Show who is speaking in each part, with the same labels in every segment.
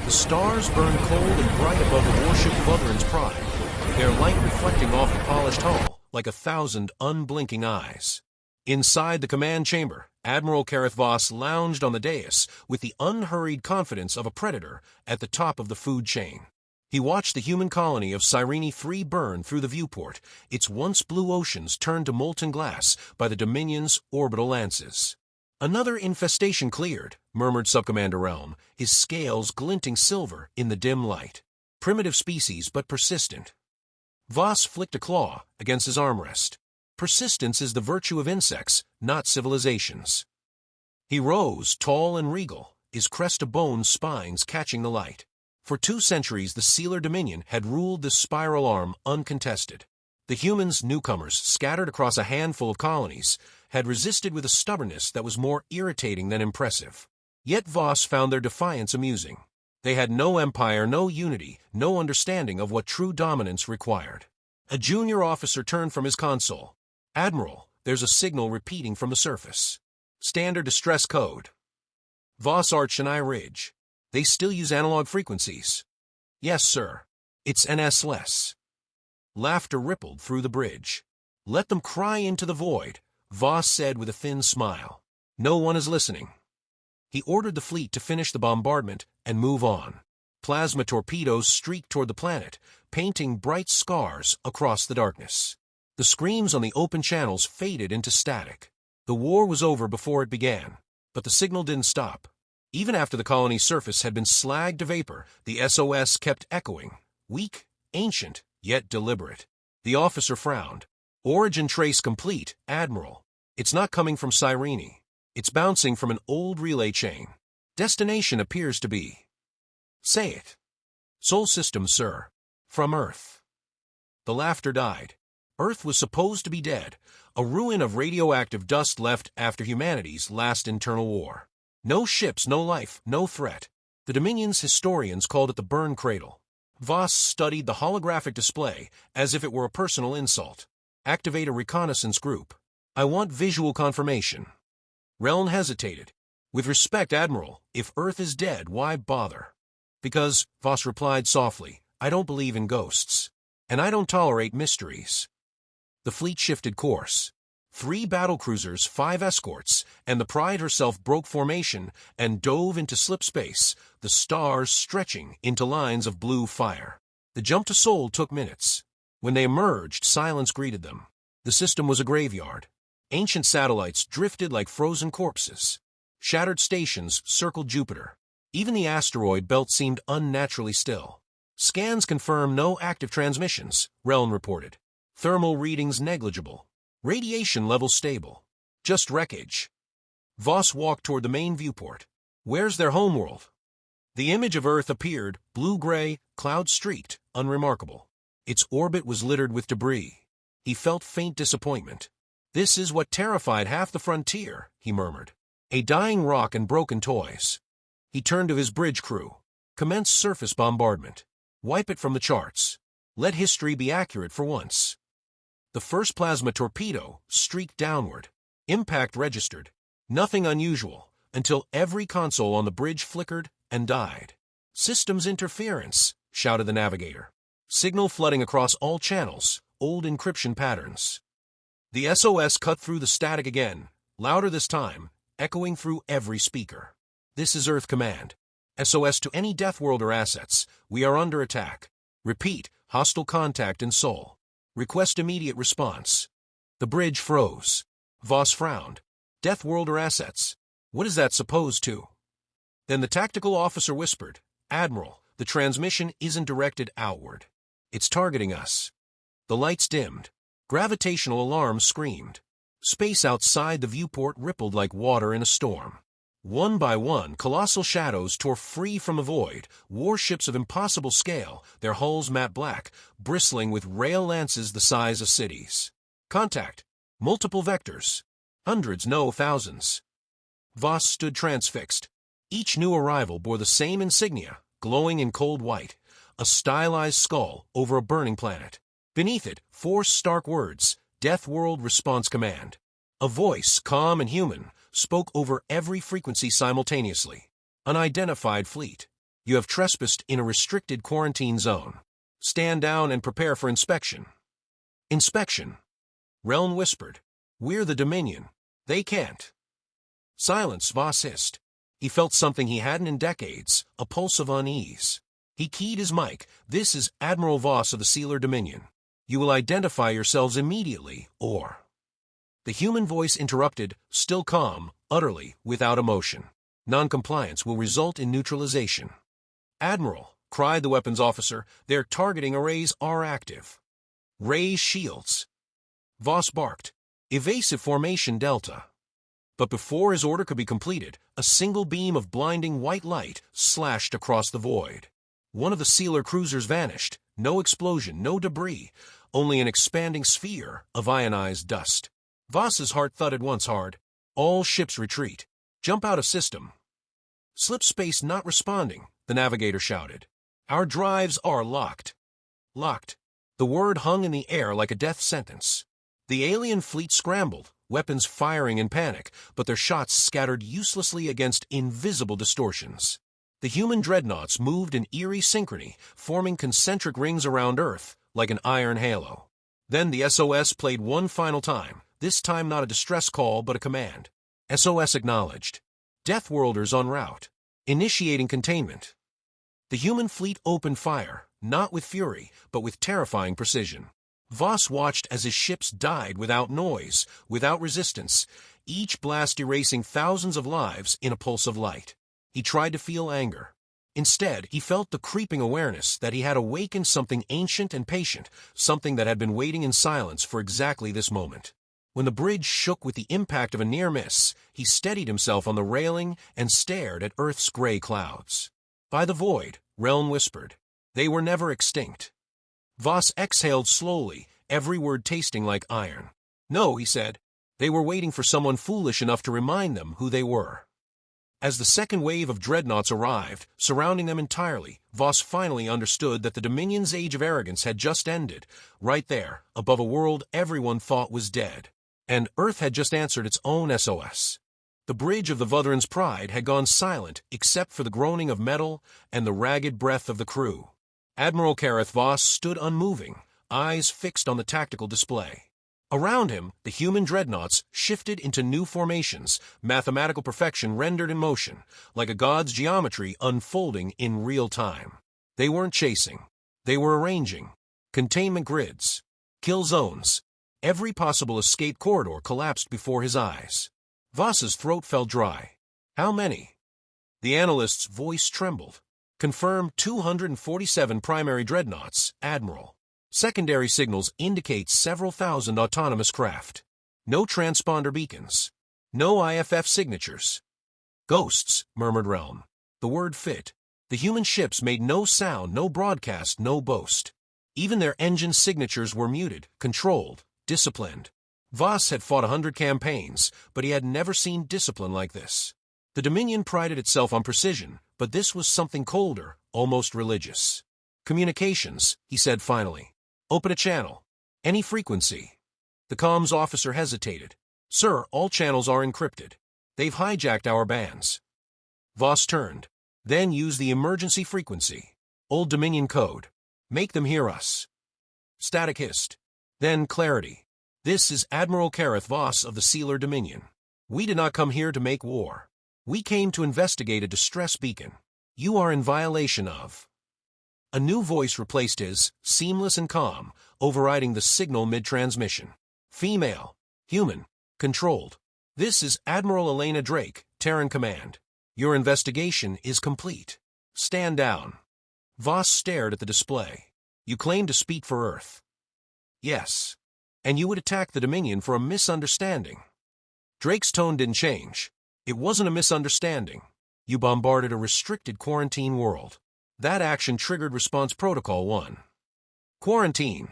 Speaker 1: The stars burn cold and bright above the warship Wutheran's Pride, their light reflecting off the polished hull like 1,000 unblinking eyes. Inside the command chamber, Admiral Kareth Voss lounged on the dais with the unhurried confidence of a predator at the top of the food chain. He watched the human colony of Cyrene 3 burn through the viewport, its once blue oceans turned to molten glass by the Dominion's orbital lances. "Another infestation cleared," murmured Subcommander Relm, his scales glinting silver in the dim light. "Primitive species, but persistent." Voss flicked a claw against his armrest. Persistence is the virtue of insects, not civilizations. He rose, tall and regal, his crest of bone spines catching the light. For 2 centuries the Sealer Dominion had ruled this spiral arm uncontested. The humans, newcomers, scattered across a handful of colonies, had resisted with a stubbornness that was more irritating than impressive. Yet Voss found their defiance amusing. They had no empire, no unity, no understanding of what true dominance required. A junior officer turned from his console. "Admiral, there's a signal repeating from the surface. Standard distress code." Voss arched an eye ridge. "They still use analog frequencies." "Yes, sir. It's SOS." Laughter rippled through the bridge. "Let them cry into the void," Voss said with a thin smile. "No one is listening." He ordered the fleet to finish the bombardment and move on. Plasma torpedoes streaked toward the planet, painting bright scars across the darkness. The screams on the open channels faded into static. The war was over before it began, but the signal didn't stop. Even after the colony's surface had been slagged to vapor, the SOS kept echoing, weak, ancient, yet deliberate. The officer frowned. "Origin trace complete, Admiral. It's not coming from Cyrene. It's bouncing from an old relay chain. Destination appears to be..." "Say it." "Sol system, sir. From Earth." The laughter died. Earth was supposed to be dead, a ruin of radioactive dust left after humanity's last internal war. No ships, no life, no threat. The Dominion's historians called it the burn cradle. Voss studied the holographic display as if it were a personal insult. "Activate a reconnaissance group. I want visual confirmation." Relm hesitated. "With respect, Admiral, if Earth is dead, why bother?" "Because," Voss replied softly, "I don't believe in ghosts. And I don't tolerate mysteries." The fleet shifted course. 3 battlecruisers, 5 escorts, and the Pride herself broke formation and dove into slip space, the stars stretching into lines of blue fire. The jump to Sol took minutes. When they emerged, silence greeted them. The system was a graveyard. Ancient satellites drifted like frozen corpses. Shattered stations circled Jupiter. Even the asteroid belt seemed unnaturally still. "Scans confirm no active transmissions," Relm reported. "Thermal readings negligible. Radiation levels stable. Just wreckage." Voss walked toward the main viewport. "Where's their homeworld?" The image of Earth appeared, blue-gray, cloud-streaked, unremarkable. Its orbit was littered with debris. He felt faint disappointment. "This is what terrified half the frontier," he murmured. "A dying rock and broken toys." He turned to his bridge crew. "Commence surface bombardment. Wipe it from the charts. Let history be accurate for once." The first plasma torpedo streaked downward. Impact registered. Nothing unusual, until every console on the bridge flickered and died. "Systems interference," shouted the navigator. Signal flooding across all channels, old encryption patterns. The SOS cut through the static again, louder this time, echoing through every speaker. "This is Earth Command. SOS to any Deathworlder assets. We are under attack. Repeat, hostile contact in Sol. Request immediate response." The bridge froze. Voss frowned. "Deathworlder assets? What is that supposed to?" Then the tactical officer whispered, "Admiral, the transmission isn't directed outward. It's targeting us." The lights dimmed. Gravitational alarms screamed. Space outside the viewport rippled like water in a storm. One by one, colossal shadows tore free from the void, warships of impossible scale, their hulls matte black, bristling with rail lances the size of cities. "Contact. Multiple vectors. Hundreds, no, thousands." Voss stood transfixed. Each new arrival bore the same insignia, glowing in cold white, a stylized skull over a burning planet. Beneath it, 4 stark words, "Death World Response Command." A voice, calm and human, spoke over every frequency simultaneously. "Unidentified fleet. You have trespassed in a restricted quarantine zone. Stand down and prepare for inspection. Inspection. Relm whispered. We're the Dominion. They can't. Silence, Voss hissed. He felt something he hadn't in decades, a pulse of unease. He keyed his mic. This is Admiral Voss of the Sealer Dominion. You will identify yourselves immediately, or... The human voice interrupted, still calm, utterly, without emotion. Noncompliance will result in neutralization. Admiral, cried the weapons officer, their targeting arrays are active. Raise shields. Voss barked. Evasive formation Delta. But before his order could be completed, a single beam of blinding white light slashed across the void. One of the sealer cruisers vanished. No explosion, no debris, only an expanding sphere of ionized dust. Voss's heart thudded once hard. All ships retreat. Jump out of system. Slip space not responding, the navigator shouted. Our drives are locked. Locked. The word hung in the air like a death sentence. The alien fleet scrambled, weapons firing in panic, but their shots scattered uselessly against invisible distortions. The human dreadnoughts moved in eerie synchrony, forming concentric rings around Earth, like an iron halo. Then the SOS played one final time, this time not a distress call but a command. SOS acknowledged. Deathworlders en route. Initiating containment. The human fleet opened fire, not with fury, but with terrifying precision. Voss watched as his ships died without noise, without resistance, each blast erasing thousands of lives in a pulse of light. He tried to feel anger. Instead, he felt the creeping awareness that he had awakened something ancient and patient, something that had been waiting in silence for exactly this moment. When the bridge shook with the impact of a near miss, he steadied himself on the railing and stared at Earth's gray clouds. By the void, Relm whispered. They were never extinct. Voss exhaled slowly, every word tasting like iron. No, he said. They were waiting for someone foolish enough to remind them who they were. As the second wave of dreadnoughts arrived, surrounding them entirely, Voss finally understood that the Dominion's age of arrogance had just ended, right there, above a world everyone thought was dead. And Earth had just answered its own SOS. The bridge of the Vutheran's pride had gone silent except for the groaning of metal and the ragged breath of the crew. Admiral Kareth Voss stood unmoving, eyes fixed on the tactical display. Around him, the human dreadnoughts shifted into new formations, mathematical perfection rendered in motion, like a god's geometry unfolding in real time. They weren't chasing. They were arranging. Containment grids. Kill zones. Every possible escape corridor collapsed before his eyes. Voss's throat felt dry. How many? The analyst's voice trembled. Confirmed 247 primary dreadnoughts, Admiral. Secondary signals indicate several thousand autonomous craft. No transponder beacons. No IFF signatures. Ghosts, murmured Relm. The word fit. The human ships made no sound, no broadcast, no boast. Even their engine signatures were muted, controlled, disciplined. Voss had fought 100 campaigns, but he had never seen discipline like this. The Dominion prided itself on precision, but this was something colder, almost religious. Communications, he said finally. Open a channel. Any frequency. The comms officer hesitated. Sir, all channels are encrypted. They've hijacked our bands. Voss turned. Then use the emergency frequency. Old Dominion code. Make them hear us. Static hissed. Then clarity. This is Admiral Kareth Voss of the Sealer Dominion. We did not come here to make war. We came to investigate a distress beacon. You are in violation of... A new voice replaced his, seamless and calm, overriding the signal mid-transmission. Female. Human. Controlled. This is Admiral Elena Drake, Terran Command. Your investigation is complete. Stand down. Voss stared at the display. You claim to speak for Earth. Yes. And you would attack the Dominion for a misunderstanding. Drake's tone didn't change. It wasn't a misunderstanding. You bombarded a restricted quarantine world. That action triggered Response Protocol 1. Quarantine.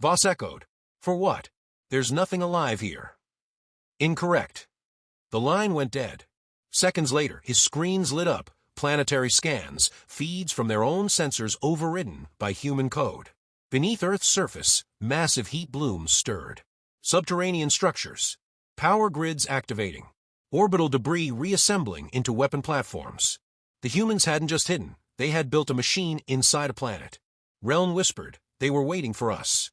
Speaker 1: Voss echoed. For what? There's nothing alive here. Incorrect. The line went dead. Seconds later, his screens lit up, planetary scans, feeds from their own sensors overridden by human code. Beneath Earth's surface, massive heat blooms stirred. Subterranean structures. Power grids activating. Orbital debris reassembling into weapon platforms. The humans hadn't just hidden, They had built a machine inside a planet. Reln whispered, they were waiting for us.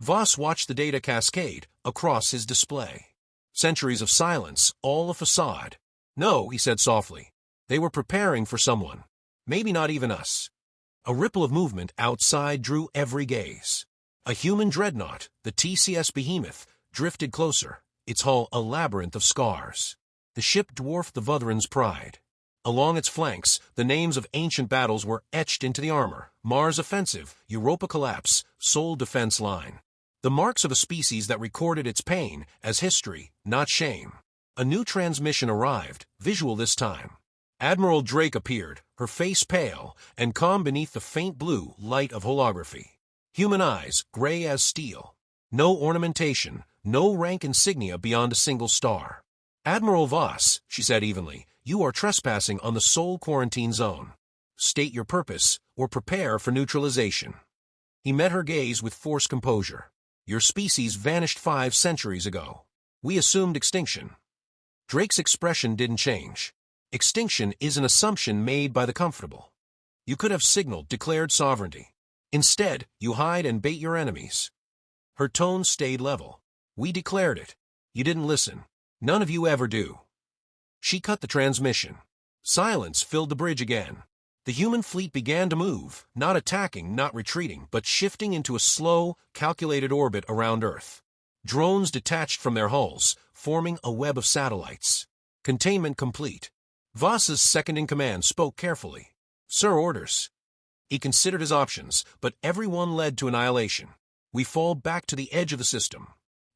Speaker 1: Voss watched the data cascade across his display. Centuries of silence, all a facade. No, he said softly. They were preparing for someone. Maybe not even us. A ripple of movement outside drew every gaze. A human dreadnought, the TCS behemoth, drifted closer, its hull a labyrinth of scars. The ship dwarfed the Vuthran's pride. Along its flanks, the names of ancient battles were etched into the armor: Mars offensive, Europa collapse, Sol defense line. The marks of a species that recorded its pain as history, not shame. A new transmission arrived, visual this time. Admiral Drake appeared, her face pale and calm beneath the faint blue light of holography. Human eyes, gray as steel. No ornamentation, no rank insignia beyond a single star. Admiral Voss, she said evenly, you are trespassing on the Sol quarantine zone. State your purpose, or prepare for neutralization. He met her gaze with forced composure. Your species vanished 5 centuries ago. We assumed extinction. Drake's expression didn't change. Extinction is an assumption made by the comfortable. You could have signaled, declared sovereignty. Instead, you hide and bait your enemies. Her tone stayed level. We declared it. You didn't listen. None of you ever do. She cut the transmission. Silence filled the bridge again. The human fleet began to move, not attacking, not retreating, but shifting into a slow, calculated orbit around Earth. Drones detached from their hulls, forming a web of satellites. Containment complete. Voss's second-in-command spoke carefully. Sir, orders. He considered his options, but every one led to annihilation. We fall back to the edge of the system.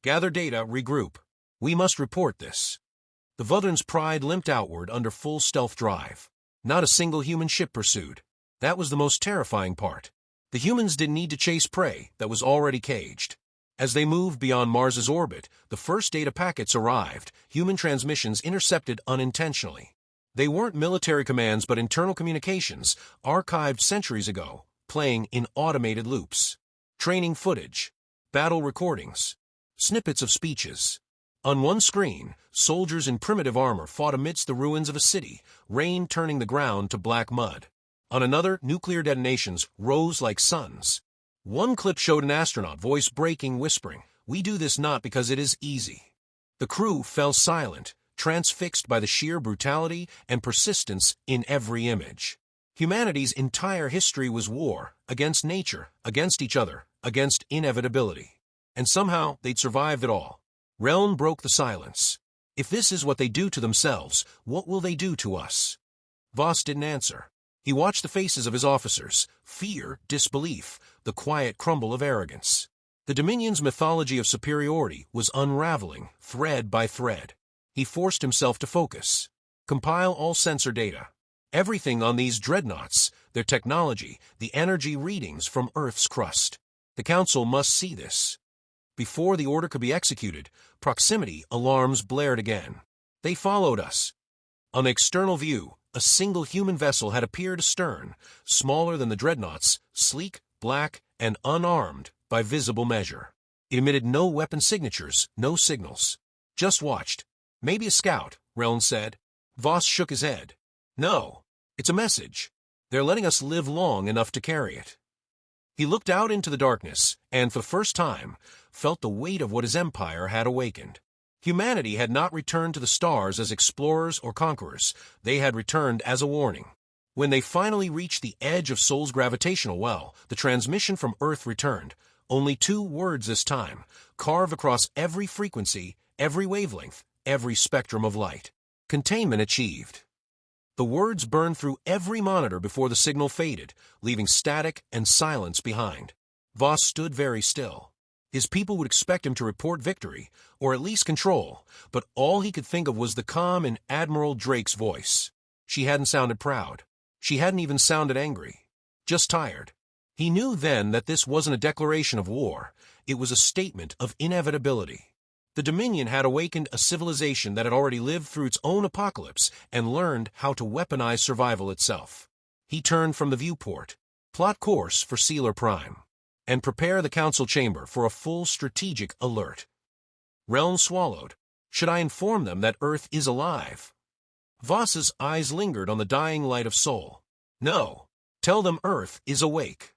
Speaker 1: Gather data, regroup. We must report this. The Vuthran's pride limped outward under full stealth drive. Not a single human ship pursued. That was the most terrifying part. The humans didn't need to chase prey that was already caged. As they moved beyond Mars's orbit, the first data packets arrived, human transmissions intercepted unintentionally. They weren't military commands but internal communications, archived centuries ago, playing in automated loops. Training footage, battle recordings, snippets of speeches. On one screen, soldiers in primitive armor fought amidst the ruins of a city, rain turning the ground to black mud. On another, nuclear detonations rose like suns. One clip showed an astronaut, voice breaking, whispering, "We do this not because it is easy." The crew fell silent, transfixed by the sheer brutality and persistence in every image. Humanity's entire history was war, against nature, against each other, against inevitability. And somehow they'd survived it all. Reln broke the silence. If this is what they do to themselves, what will they do to us? Voss didn't answer. He watched the faces of his officers, fear, disbelief, the quiet crumble of arrogance. The Dominion's mythology of superiority was unraveling, thread by thread. He forced himself to focus. Compile all sensor data. Everything on these dreadnoughts, their technology, the energy readings from Earth's crust. The Council must see this. Before the order could be executed, proximity alarms blared again. They followed us. On the external view, a single human vessel had appeared astern, smaller than the dreadnoughts, sleek, black, and unarmed by visible measure. It emitted no weapon signatures, no signals. Just watched. Maybe a scout, Reln said. Voss shook his head. No, it's a message. They're letting us live long enough to carry it. He looked out into the darkness, and for the first time, felt the weight of what his empire had awakened. Humanity had not returned to the stars as explorers or conquerors. They had returned as a warning. When they finally reached the edge of Sol's gravitational well, the transmission from Earth returned. Only 2 words this time, carved across every frequency, every wavelength, every spectrum of light. Containment achieved. The words burned through every monitor before the signal faded, leaving static and silence behind. Voss stood very still. His people would expect him to report victory, or at least control, but all he could think of was the calm in Admiral Drake's voice. She hadn't sounded proud. She hadn't even sounded angry. Just tired. He knew then that this wasn't a declaration of war. It was a statement of inevitability. The Dominion had awakened a civilization that had already lived through its own apocalypse and learned how to weaponize survival itself. He turned from the viewport. Plot course for Sealer Prime. And prepare the Council chamber for a full strategic alert. Reln swallowed. Should I inform them that Earth is alive? Voss's eyes lingered on the dying light of Sol. No. Tell them Earth is awake.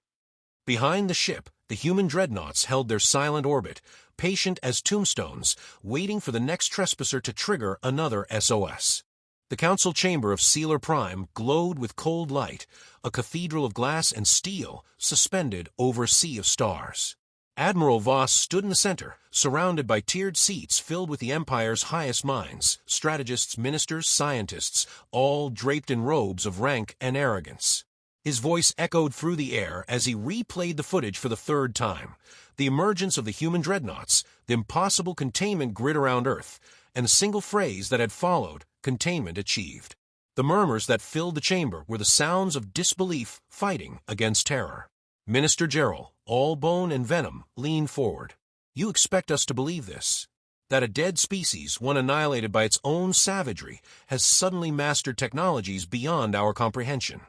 Speaker 1: Behind the ship, the human dreadnoughts held their silent orbit, patient as tombstones, waiting for the next trespasser to trigger another SOS. The council chamber of Sealer Prime glowed with cold light, a cathedral of glass and steel suspended over a sea of stars. Admiral Voss stood in the center, surrounded by tiered seats filled with the Empire's highest minds, strategists, ministers, scientists, all draped in robes of rank and arrogance. His voice echoed through the air as he replayed the footage for the third time. The emergence of the human dreadnoughts, the impossible containment grid around Earth, and the single phrase that had followed, containment achieved. The murmurs that filled the chamber were the sounds of disbelief fighting against terror. Minister Gerald, all bone and venom, leaned forward. You expect us to believe this? That a dead species, one annihilated by its own savagery, has suddenly mastered technologies beyond our comprehension?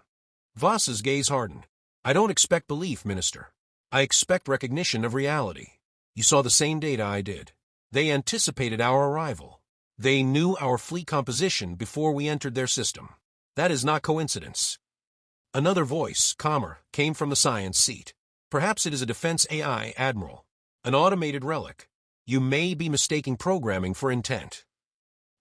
Speaker 1: Voss's gaze hardened. I don't expect belief, Minister. I expect recognition of reality. You saw the same data I did. They anticipated our arrival. They knew our fleet composition before we entered their system. That is not coincidence. Another voice, calmer, came from the science seat. Perhaps it is a defense AI, Admiral. An automated relic. You may be mistaking programming for intent.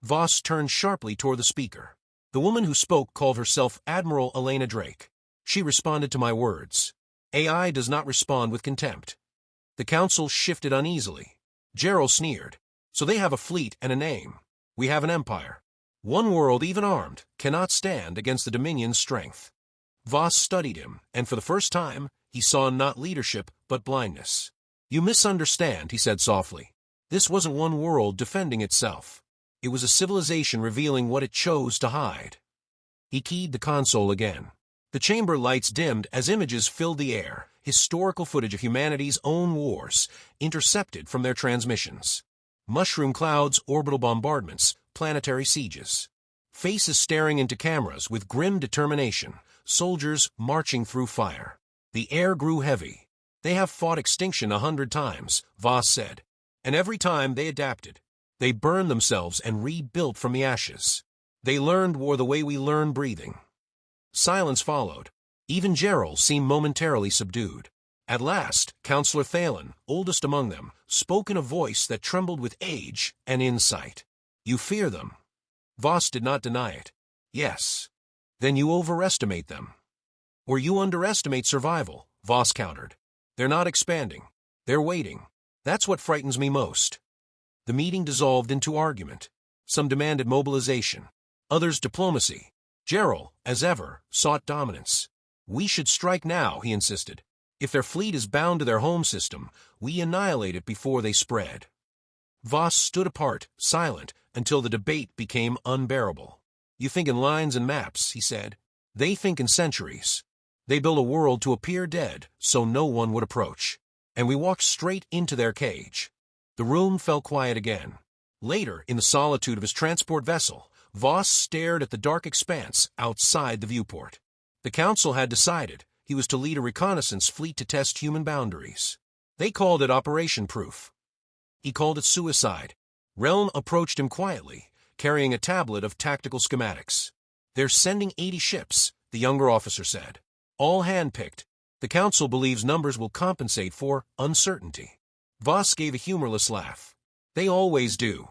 Speaker 1: Voss turned sharply toward the speaker. The woman who spoke called herself Admiral Elena Drake. She responded to my words. AI does not respond with contempt. The council shifted uneasily. Gerald sneered. So they have a fleet and a name. We have an empire. One world, even armed, cannot stand against the Dominion's strength. Voss studied him, and for the first time, he saw not leadership, but blindness. You misunderstand, he said softly. This wasn't one world defending itself. It was a civilization revealing what it chose to hide. He keyed the console again. The chamber lights dimmed as images filled the air, historical footage of humanity's own wars, intercepted from their transmissions. Mushroom clouds, orbital bombardments, planetary sieges. Faces staring into cameras with grim determination, soldiers marching through fire. The air grew heavy. They have fought extinction 100 times, Voss said, and every time they adapted. They burned themselves and rebuilt from the ashes. They learned war the way we learn breathing. Silence followed. Even Gerald seemed momentarily subdued. At last, Counselor Thalen, oldest among them, spoke in a voice that trembled with age and insight. You fear them. Voss did not deny it. Yes. Then you overestimate them. Or you underestimate survival, Voss countered. They're not expanding. They're waiting. That's what frightens me most. The meeting dissolved into argument. Some demanded mobilization. Others diplomacy. Gerald, as ever, sought dominance. We should strike now, he insisted. If their fleet is bound to their home system, we annihilate it before they spread. Voss stood apart, silent, until the debate became unbearable. You think in lines and maps, he said. They think in centuries. They build a world to appear dead, so no one would approach. And we walked straight into their cage. The room fell quiet again. Later, in the solitude of his transport vessel, Voss stared at the dark expanse outside the viewport. The council had decided he was to lead a reconnaissance fleet to test human boundaries. They called it Operation Proof. He called it suicide. Relm approached him quietly, carrying a tablet of tactical schematics. They're sending 80 ships, the younger officer said. All handpicked. The council believes numbers will compensate for uncertainty. Voss gave a humorless laugh. They always do.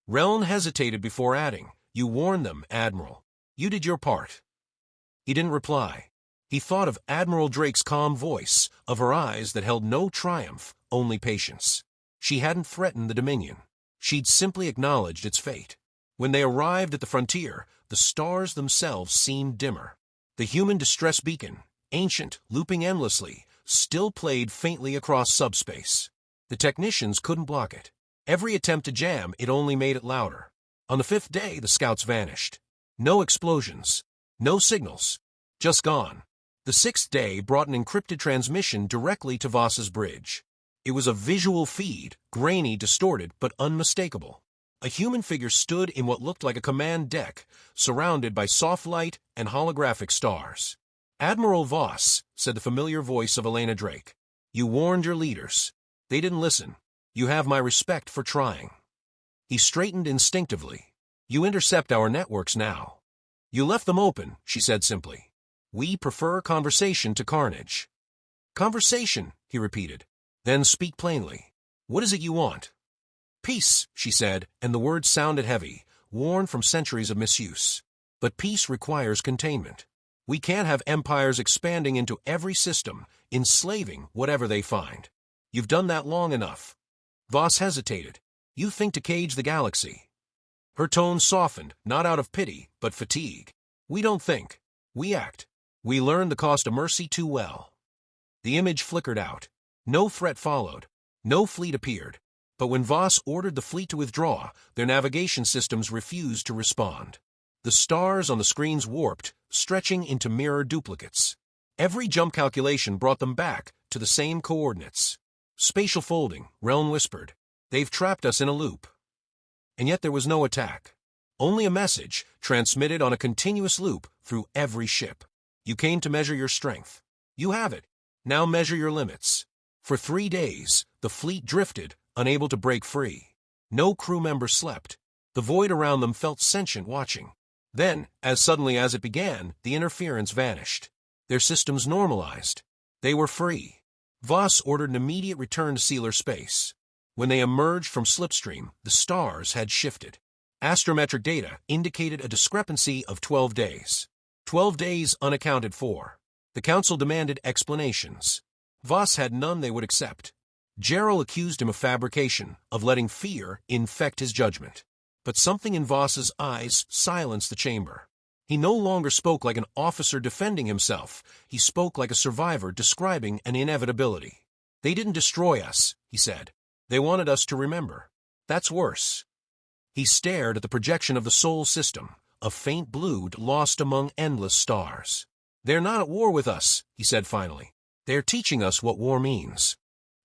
Speaker 1: Relm hesitated before adding, You warned them, Admiral. You did your part. He didn't reply. He thought of Admiral Drake's calm voice, of her eyes that held no triumph, only patience. She hadn't threatened the Dominion. She'd simply acknowledged its fate. When they arrived at the frontier, the stars themselves seemed dimmer. The human distress beacon, ancient, looping endlessly, still played faintly across subspace. The technicians couldn't block it. Every attempt to jam it only made it louder. On the 5th day, the scouts vanished. No explosions. No signals. Just gone. The 6th day brought an encrypted transmission directly to Voss's bridge. It was a visual feed, grainy, distorted, but unmistakable. A human figure stood in what looked like a command deck, surrounded by soft light and holographic stars. Admiral Voss, said the familiar voice of Elena Drake. You warned your leaders. They didn't listen. You have my respect for trying. He straightened instinctively. You intercept our networks now. You left them open, she said simply. We prefer conversation to carnage. Conversation, he repeated. Then speak plainly. What is it you want? Peace, she said, and the words sounded heavy, worn from centuries of misuse. But peace requires containment. We can't have empires expanding into every system, enslaving whatever they find. You've done that long enough. Voss hesitated. You think to cage the galaxy. Her tone softened, not out of pity, but fatigue. We don't think. We act. We learn the cost of mercy too well. The image flickered out. No threat followed. No fleet appeared. But when Voss ordered the fleet to withdraw, their navigation systems refused to respond. The stars on the screens warped, stretching into mirror duplicates. Every jump calculation brought them back to the same coordinates. Spatial folding, Reln whispered. They've trapped us in a loop. And yet there was no attack. Only a message, transmitted on a continuous loop through every ship. You came to measure your strength. You have it. Now measure your limits. For 3 days, the fleet drifted, unable to break free. No crew member slept. The void around them felt sentient watching. Then, as suddenly as it began, the interference vanished. Their systems normalized. They were free. Voss ordered an immediate return to sealer space. When they emerged from Slipstream, the stars had shifted. Astrometric data indicated a discrepancy of 12 days. 12 days unaccounted for. The Council demanded explanations. Voss had none they would accept. Gerald accused him of fabrication, of letting fear infect his judgment. But something in Voss's eyes silenced the chamber. He no longer spoke like an officer defending himself. He spoke like a survivor describing an inevitability. They didn't destroy us, he said. They wanted us to remember. That's worse. He stared at the projection of the Sol system, a faint blue lost among endless stars. They're not at war with us, he said finally. They're teaching us what war means.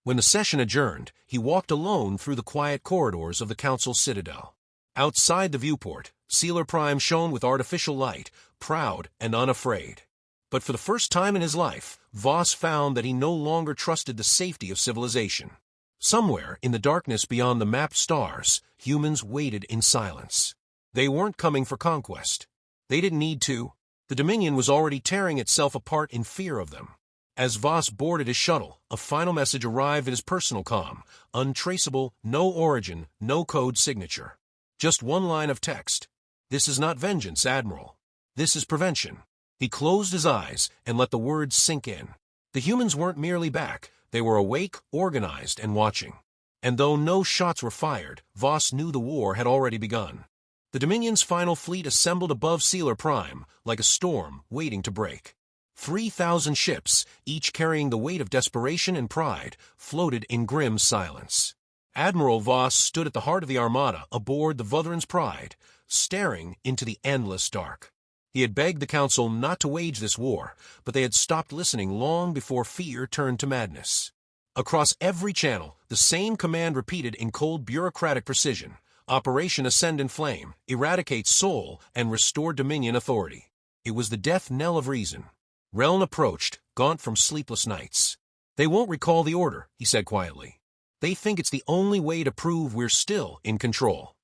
Speaker 1: When the session adjourned, he walked alone through the quiet corridors of the Council's citadel. Outside the viewport, Sealer Prime shone with artificial light, proud and unafraid. But for the first time in his life, Voss found that he no longer trusted the safety of civilization. Somewhere in the darkness beyond the mapped stars, humans waited in silence. They weren't coming for conquest. They didn't need to. The Dominion was already tearing itself apart in fear of them. As Voss boarded his shuttle, a final message arrived at his personal comm. Untraceable, no origin, no code signature. Just one line of text. This is not vengeance, Admiral. This is prevention. He closed his eyes and let the words sink in. The humans weren't merely back. They were awake, organized, and watching. And though no shots were fired, Voss knew the war had already begun. The Dominion's final fleet assembled above Sealer Prime, like a storm waiting to break. 3,000 ships, each carrying the weight of desperation and pride, floated in grim silence. Admiral Voss stood at the heart of the armada aboard the Vutheran's Pride, staring into the endless dark. He had begged the Council not to wage this war, but they had stopped listening long before fear turned to madness. Across every channel, the same command repeated in cold bureaucratic precision. Operation Ascend in Flame, eradicate Sol, and restore Dominion authority. It was the death knell of reason. Reln approached, gaunt from sleepless nights. They won't recall the order, he said quietly. They think it's the only way to prove we're still in control.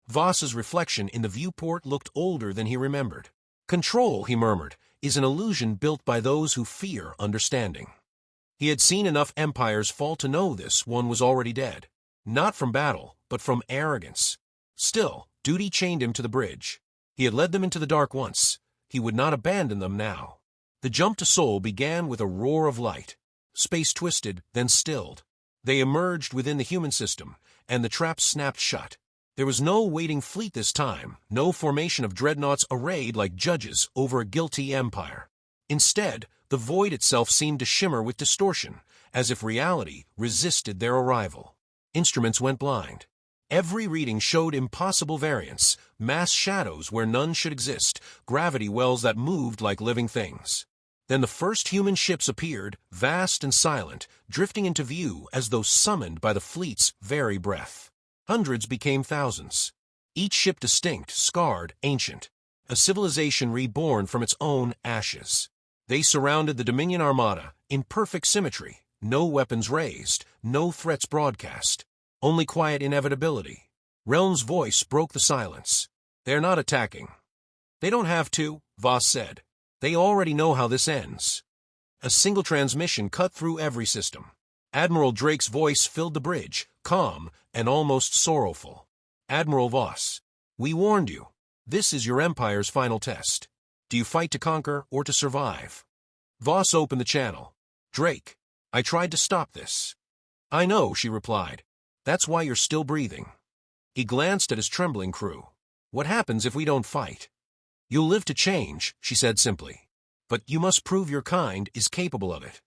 Speaker 1: Voss's reflection in the viewport looked older than he remembered. Control, he murmured, is an illusion built by those who fear understanding. He had seen enough empires fall to know this one was already dead. Not from battle, but from arrogance. Still, duty chained him to the bridge. He had led them into the dark once. He would not abandon them now. The jump to Sol began with a roar of light. Space twisted, then stilled. They emerged within the human system, and the trap snapped shut. There was no waiting fleet this time, no formation of dreadnoughts arrayed like judges over a guilty empire. Instead, the void itself seemed to shimmer with distortion, as if reality resisted their arrival. Instruments went blind. Every reading showed impossible variance, mass shadows where none should exist, gravity wells that moved like living things. Then the first human ships appeared, vast and silent, drifting into view as though summoned by the fleet's very breath. Hundreds became thousands. Each ship distinct, scarred, ancient. A civilization reborn from its own ashes. They surrounded the Dominion Armada, in perfect symmetry. No weapons raised, no threats broadcast. Only quiet inevitability. Reln's voice broke the silence. They're not attacking. They don't have to, Voss said. They already know how this ends. A single transmission cut through every system. Admiral Drake's voice filled the bridge, calm and almost sorrowful. Admiral Voss, we warned you. This is your Empire's final test. Do you fight to conquer or to survive? Voss opened the channel. Drake, I tried to stop this. I know, she replied. That's why you're still breathing. He glanced at his trembling crew. What happens if we don't fight? You'll live to change, she said simply. But you must prove your kind is capable of it.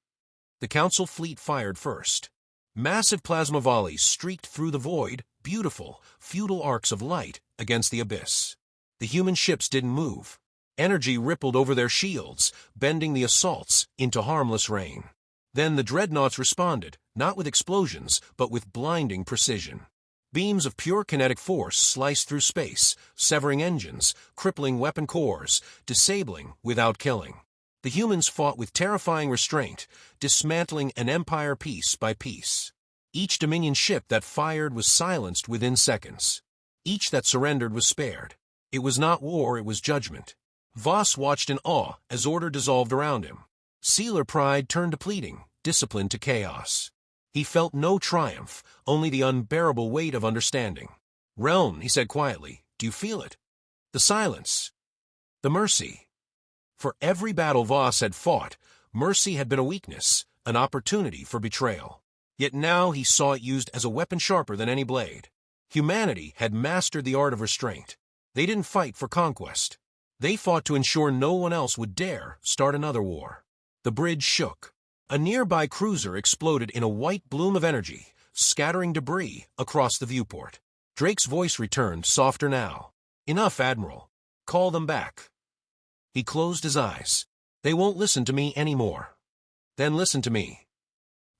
Speaker 1: The Council fleet fired first. Massive plasma volleys streaked through the void, beautiful, feudal arcs of light against the abyss. The human ships didn't move. Energy rippled over their shields, bending the assaults into harmless rain. Then the Dreadnoughts responded, not with explosions, but with blinding precision. Beams of pure kinetic force sliced through space, severing engines, crippling weapon cores, disabling without killing. The humans fought with terrifying restraint, dismantling an empire piece by piece. Each Dominion ship that fired was silenced within seconds. Each that surrendered was spared. It was not war, it was judgment. Voss watched in awe as order dissolved around him. Sealer pride turned to pleading, discipline to chaos. He felt no triumph, only the unbearable weight of understanding. Realm, he said quietly, do you feel it? The silence. The mercy. For every battle Voss had fought, mercy had been a weakness, an opportunity for betrayal. Yet now he saw it used as a weapon sharper than any blade. Humanity had mastered the art of restraint. They didn't fight for conquest. They fought to ensure no one else would dare start another war. The bridge shook. A nearby cruiser exploded in a white bloom of energy, scattering debris across the viewport. Drake's voice returned, softer now. Enough, Admiral. Call them back. He closed his eyes. They won't listen to me anymore. Then listen to me.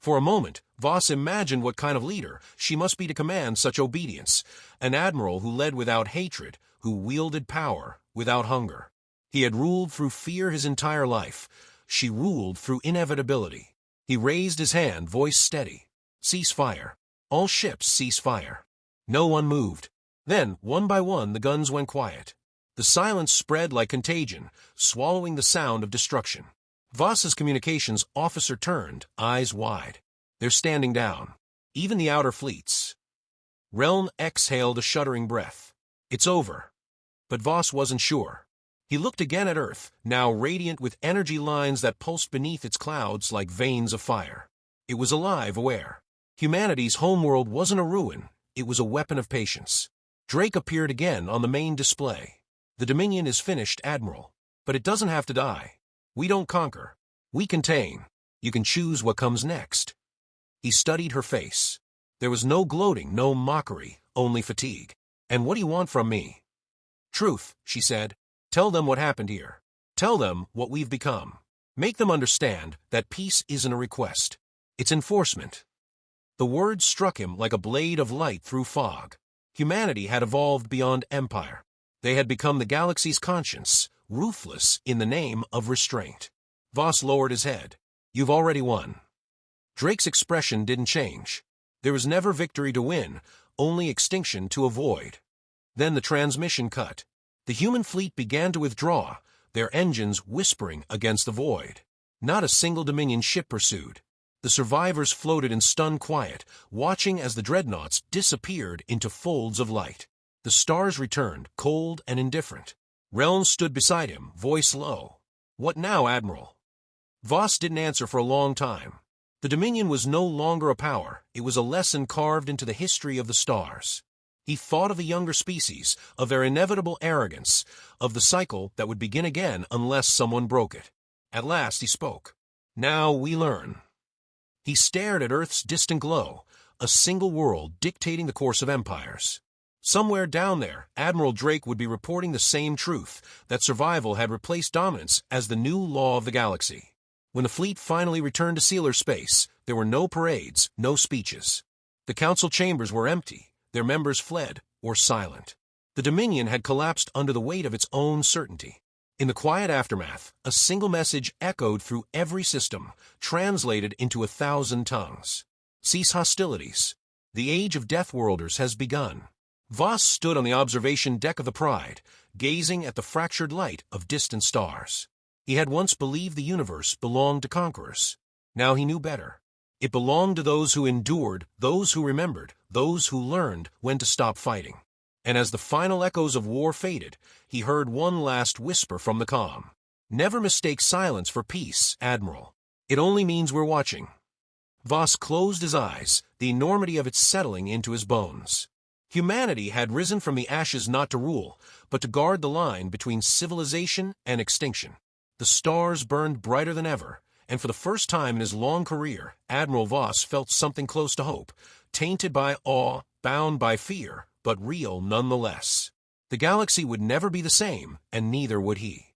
Speaker 1: For a moment, Voss imagined what kind of leader she must be to command such obedience, an admiral who led without hatred, who wielded power without hunger. He had ruled through fear his entire life. She ruled through inevitability. He raised his hand, voice steady. Cease fire. All ships cease fire. No one moved. Then, one by one, the guns went quiet. The silence spread like contagion, swallowing the sound of destruction. Voss's communications officer turned, eyes wide. They're standing down. Even the outer fleets. Relm exhaled a shuddering breath. It's over. But Voss wasn't sure. He looked again at Earth, now radiant with energy lines that pulsed beneath its clouds like veins of fire. It was alive, aware. Humanity's homeworld wasn't a ruin, it was a weapon of patience. Drake appeared again on the main display. The Dominion is finished, Admiral. But it doesn't have to die. We don't conquer. We contain. You can choose what comes next. He studied her face. There was no gloating, no mockery, only fatigue. And what do you want from me? Truth, she said. Tell them what happened here. Tell them what we've become. Make them understand that peace isn't a request. It's enforcement. The words struck him like a blade of light through fog. Humanity had evolved beyond empire. They had become the galaxy's conscience, ruthless in the name of restraint. Voss lowered his head. You've already won. Drake's expression didn't change. There was never victory to win, only extinction to avoid. Then the transmission cut. The human fleet began to withdraw, their engines whispering against the void. Not a single Dominion ship pursued. The survivors floated in stunned quiet, watching as the Dreadnoughts disappeared into folds of light. The stars returned, cold and indifferent. Relm stood beside him, voice low. What now, Admiral? Voss didn't answer for a long time. The Dominion was no longer a power, it was a lesson carved into the history of the stars. He thought of the younger species, of their inevitable arrogance, of the cycle that would begin again unless someone broke it. At last he spoke. Now we learn. He stared at Earth's distant glow, a single world dictating the course of empires. Somewhere down there, Admiral Drake would be reporting the same truth, that survival had replaced dominance as the new law of the galaxy. When the fleet finally returned to sealer space, there were no parades, no speeches. The council chambers were empty, their members fled or silent. The Dominion had collapsed under the weight of its own certainty. In the quiet aftermath, a single message echoed through every system, translated into 1,000 tongues. Cease hostilities. The age of Deathworlders has begun. Voss stood on the observation deck of the Pride, gazing at the fractured light of distant stars. He had once believed the universe belonged to conquerors. Now he knew better. It belonged to those who endured, those who remembered, those who learned when to stop fighting. And as the final echoes of war faded, he heard one last whisper from the calm. Never mistake silence for peace, Admiral. It only means we're watching. Voss closed his eyes, the enormity of it settling into his bones. Humanity had risen from the ashes not to rule, but to guard the line between civilization and extinction. The stars burned brighter than ever, and for the first time in his long career, Admiral Voss felt something close to hope, tainted by awe, bound by fear, but real nonetheless. The galaxy would never be the same, and neither would he.